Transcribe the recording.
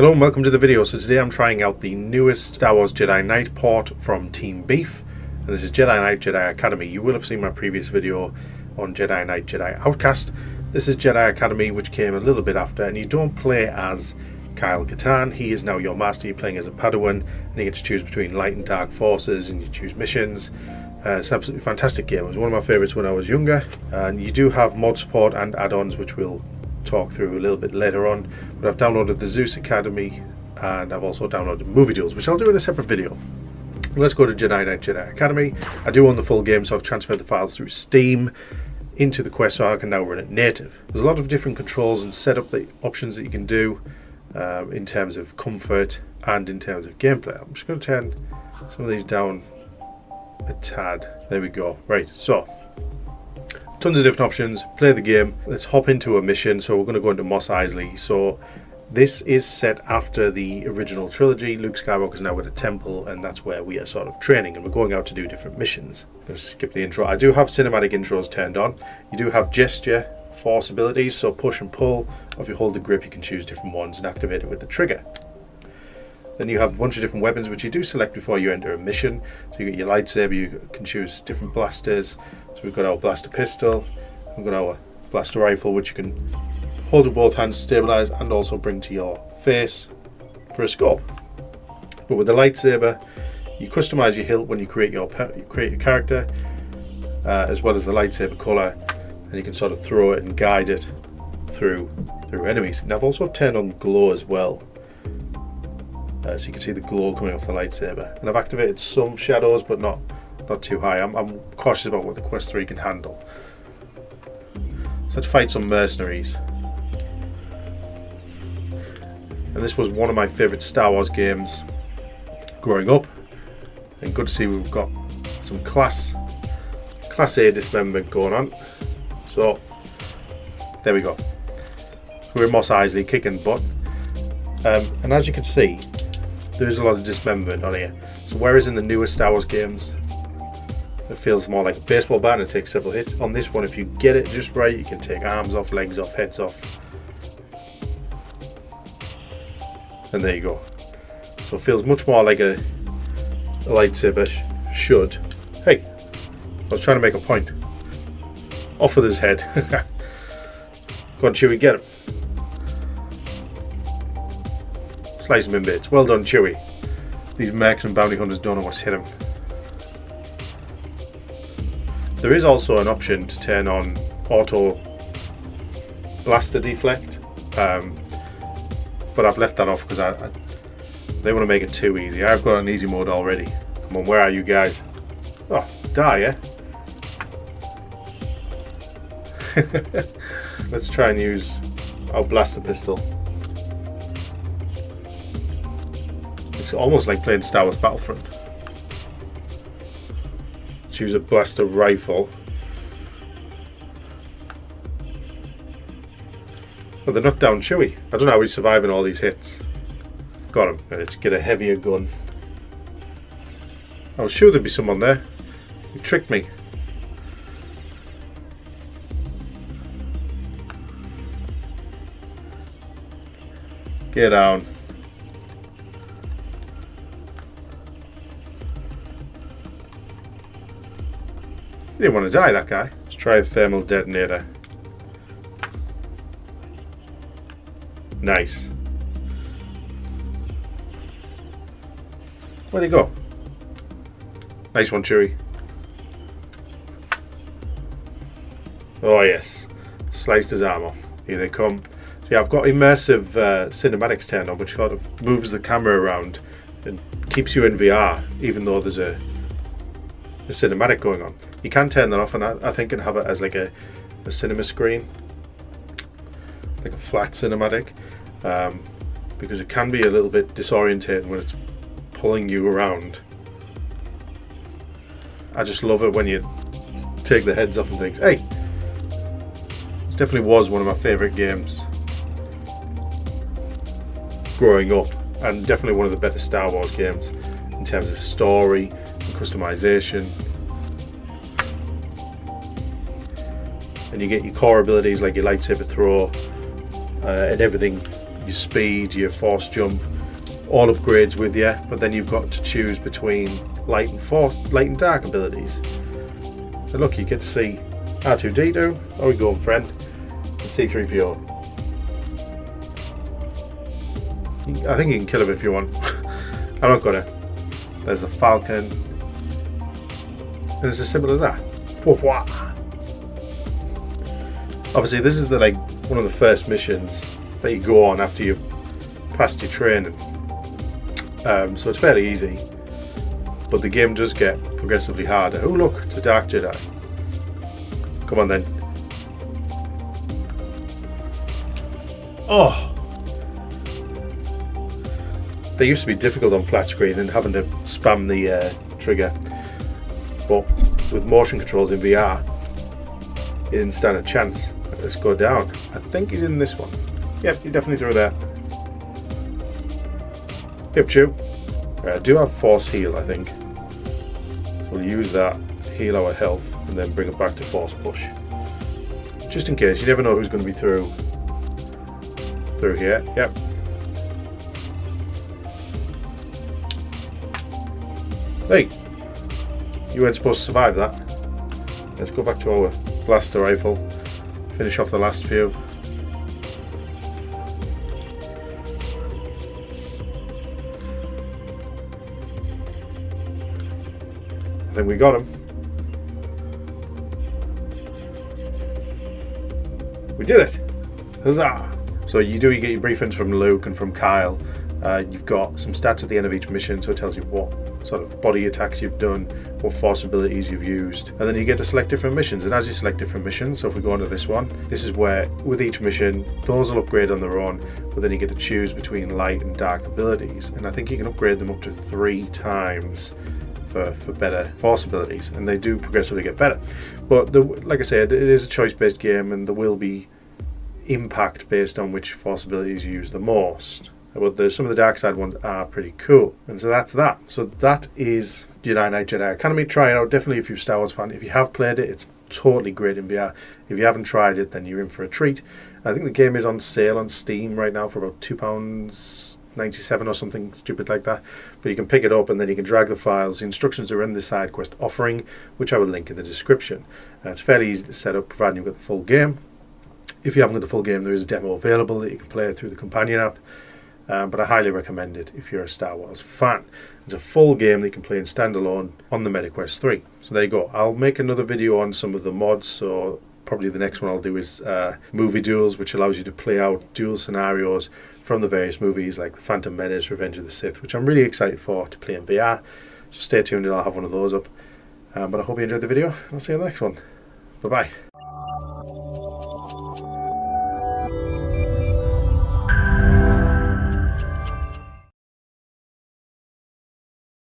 Hello and welcome to the video. So today I'm trying out the newest Star Wars Jedi Knight port from Team Beef, and this is Jedi Knight Jedi Academy. You will have seen my previous video on Jedi Knight Jedi Outcast. This is Jedi Academy, which came a little bit after, and you don't play as Kyle Katarn. He is now your master. You're playing as a Padawan, and you get to choose between light and dark forces, and you choose missions. It's an absolutely fantastic game. It was one of my favourites when I was younger, and you do have mod support and add-ons, which we'll talk through a little bit later on. But I've downloaded the Zeus Academy, and I've also downloaded Movie Duels, which I'll do in a separate video. Let's go to Jedi Knight Jedi Academy. I do own the full game, so I've transferred the files through Steam into the Quest, so I can now run it native. There's a lot of different controls and setup options that you can do in terms of comfort and in terms of gameplay. I'm just going to turn some of these down a tad. There we go. Right, so tons of different options. Play the game. Let's hop into a mission. So we're going to go into Mos Eisley. So this is set after the original trilogy. Luke Skywalker's now at a temple, and that's where we are sort of training, and we're going out to do different missions. I'm going to skip the intro. I do have cinematic intros turned on. You do have gesture force abilities, so push and pull. Or if you hold the grip, you can choose different ones and activate it with the trigger. Then you have a bunch of different weapons, which you do select before you enter a mission. So you get your lightsaber, you can choose different blasters. So we've got our blaster pistol, we've got our blaster rifle, which you can hold with both hands, stabilize, and also bring to your face for a scope. But with the lightsaber, you customize your hilt when you create your character, as well as the lightsaber color, and you can sort of throw it and guide it through enemies. And I've also turned on glow as well. So you can see the glow coming off the lightsaber, and I've activated some shadows, but not too high. I'm cautious about what the Quest 3 can handle. So let's fight some mercenaries. And this was one of my favourite Star Wars games growing up, and good to see we've got some class A dismemberment going on. So there we go. We're in Mos Eisley, kicking butt, and as you can see, there is a lot of dismemberment on here. So whereas in the newer Star Wars games, it feels more like a baseball bat and it takes several hits, on this one, if you get it just right, you can take arms off, legs off, heads off. And there you go. So it feels much more like a lightsaber should. Hey, I was trying to make a point. Off with his head. Go on, Chewie, get him. Slice him in bits. Well done, Chewie. These mercs and bounty hunters don't know what's hit him. There is also an option to turn on auto blaster deflect, but I've left that off because they want to make it too easy. I've got an easy mode already. Come on, where are you guys? Oh, die, eh? Let's try and use our blaster pistol. It's almost like playing Star Wars Battlefront. Choose a blaster rifle. Oh, they knocked down Chewie. I don't know how he's surviving all these hits. Got him. Let's get a heavier gun. I was sure there'd be someone there. You tricked me. Get down. He didn't want to die, that guy. Let's try a thermal detonator. Nice. Where'd he go? Nice one, Chewie. Oh yes. Sliced his arm off. Here they come. So yeah, I've got immersive cinematics turned on, which sort of moves the camera around and keeps you in VR, even though there's a cinematic going on. You can turn that off, and I think and have it as like a cinema screen, like a flat cinematic, because it can be a little bit disorientating when it's pulling you around. I just love it when you take the heads off and things. Hey, this definitely was one of my favourite games growing up, and definitely one of the better Star Wars games in terms of story and customization. And you get your core abilities like your lightsaber throw and everything your speed, your force jump, all upgrades with you, but then you've got to choose between light and dark abilities. So look, you get to see R2-D2, how we going, friend, and C-3PO. I think you can kill him if you want. I'm not gonna. There's a Falcon, and it's as simple as that. Obviously, this is one of the first missions that you go on after you've passed your training. So it's fairly easy, but the game does get progressively harder. Oh look, it's a Dark Jedi. Come on then. Oh! They used to be difficult on flat screen and having to spam the trigger, but with motion controls in VR, he didn't stand a chance. Let's go down. I think he's in this one. Yep, he's definitely through there. Yep, chew. I do have force heal, I think. So we'll use that, heal our health, and then bring it back to force push. Just in case, you never know who's going to be through here. Yep. Hey, you weren't supposed to survive that. Let's go back to our blaster rifle, finish off the last few. I think we got him. We did it! Huzzah! So you get your briefings from Luke and from Kyle. You've got some stats at the end of each mission, so it tells you what sort of body attacks you've done, what force abilities you've used, and then you get to select different missions. And as you select different missions, so if we go into this one, this is where with each mission those will upgrade on their own, but then you get to choose between light and dark abilities, and I think you can upgrade them up to 3 times for better force abilities, and they do progressively get better. But like I said, it is a choice-based game, and there will be impact based on which force abilities you use the most. But some of the dark side ones are pretty cool, and so that's that. So that is Jedi Knight Jedi Academy. Try it out, definitely if you're a Star Wars fan. If you have played it, it's totally great in VR. If you haven't tried it, then you're in for a treat. I think the game is on sale on Steam right now for about £2.97 or something stupid like that. But you can pick it up and then you can drag the files. The instructions are in the side quest offering, which I will link in the description. It's fairly easy to set up, provided you've got the full game. If you haven't got the full game, there is a demo available that you can play through the companion app. But I highly recommend it if you're a Star Wars fan. It's a full game that you can play in standalone on the MetaQuest 3. So there you go. I'll make another video on some of the mods, so probably the next one I'll do is movie duels, which allows you to play out dual scenarios from the various movies like The Phantom Menace, Revenge of the Sith, which I'm really excited for to play in VR. So stay tuned and I'll have one of those up. But I hope you enjoyed the video. I'll see you in the next one. Bye-bye.